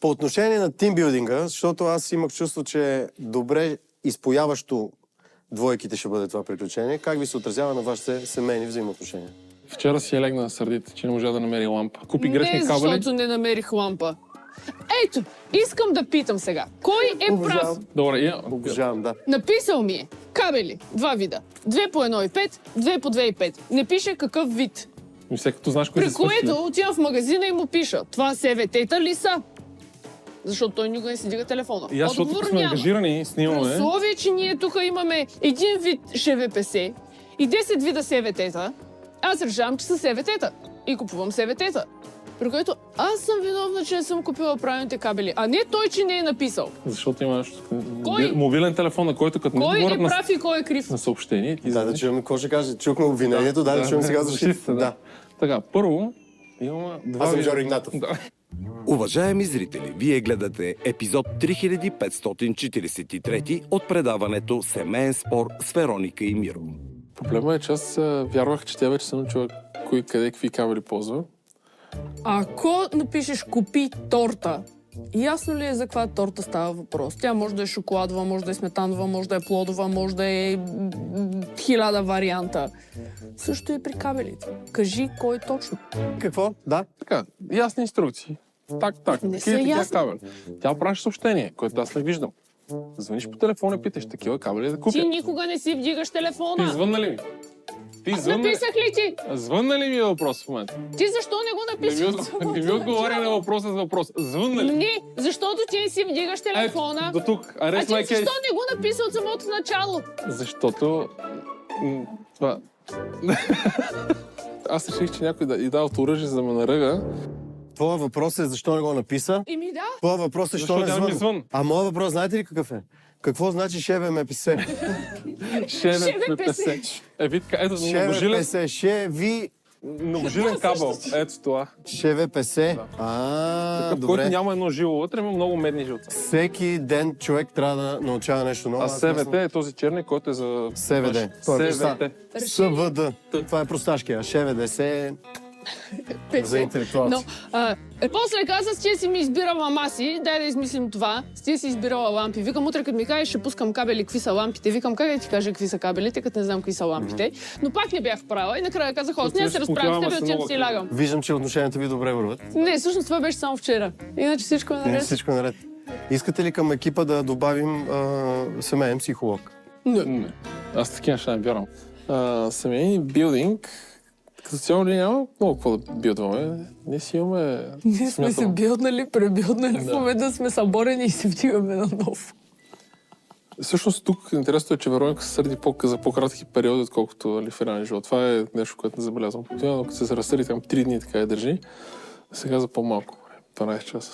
По отношение на тимбилдинга, защото аз имах чувство, че добре изпояващо двойките ще бъде това приключение. Как ви се отразява на вашите семейни взаимоотношения? Вчера си легна сърдит, че не можа да намери лампа. Купи грешни кабели. Не, защото не намерих лампа. Ето, искам да питам сега. Кой е прав? Добре, Обожавам, да. Написал ми е кабели, два вида. 2 по 1,5, 2 по 2,5. Не пише какъв вид. И всеки като знаеш кой При което отивам в магазина и му пиша, това СВТ-та ли са? Защото той никога не си дига телефона. И аз, защото Отговор сме няма. ангажирани, снимаме. При условие, че ние тук имаме един вид ШВПС и 10 вида СВТ-та, аз решавам, че са СВТ-та. И купувам СВТ-та. При което аз съм виновна, че не съм купила правилните кабели, а не той, че не е написал. Защото имаш Кой? мобилен телефон, на който като Кой говорят е прав и кой е крив? на съобщение. Да чуем какво ще каже. Чухме обвинението, да чуем сега защита. Да. Така, първо имаме два Аз съм вида. Жоро Игнатов. Да. Уважаеми зрители, вие гледате епизод 3543 от предаването Семейен спор с Вероника и Миро. Проблема е, че аз вярвах, че тя вече се научила кой къде какви кабели ползва. Ако напишеш купи торта, ясно ли е за каква торта става въпрос? Тя може да е шоколадова, може да е сметанова, може да е плодова, може да е 1000 варианта. Също и при кабелите. Кажи кой точно. Какво? Да. Така, ясни инструкции. Так. Не Такива са ясни. кабели. Тя праща съобщение, което аз не виждам. Звъниш по телефона и питаш такива кабели да купя. Ти никога не си вдигаш Ти телефона. звънна ли ми? Ти звънна ли? Написах ли ти? Звънна ли ми е въпрос в момента? Ти защо не го написаш? Не ми отговаря на въпроса с въпрос. Звънна ли? Не, защото ти не си вдигаш телефона. До тук. А Арест ти my защо case. не го написа от самото начало? Защото... Това... Аз реших, че някой да и дал оръжие, за да ме наръга. Твоя въпрос е защо не го написа. Еми да. Твоя въпрос е защо Защо не няма ми звън. звън? А моят въпрос знаете ли какъв е? Какво значи шеве МПС? ШВПС. Витка, ето, Шеве ПС, шеви... многожилен кабел. Ето това. Шеве ПС. Такъв, който Добре. няма едно жило вътре, има много медни жилца. Всеки ден човек трябва да научава нещо ново. А СВТ е този черни, който е за... СВД. СВТ. СВД. Това е просташки, а ШВДС е за интелектуалци. Но, после каза, че си ми избирала маси, дай да измислим това. Ти си избирала лампи. Викам, утре като ми кажеш, ще пускам кабели, какви са лампите. Викам, как да ти кажа какви са кабелите, като не знам какви са лампите. Но пак не бях права и накрая казах, не се разправя с теб, отивам да си лягам. Виждам, че отношенията ви добре върват. Не, всъщност това беше само вчера. Иначе всичко е Не, наред. всичко е наред. Искате ли към екипа да добавим семейен психолог? Не. Аз такива неща не вярвам. Семейни билдинг, като цяло ли няма много какво да билдваме. Ние си имаме... Ние сме се билднали, пребилднали, в момента сме съборени и се вдигаме на ново. Всъщност тук интересното е, че Вероника се сърди за по-кратки периоди, отколкото в реален живот. Това е нещо, което не забелязвам. Обикновено, като се разсърди там 3 дни, така я държи. Сега за по-малко, 12 часа.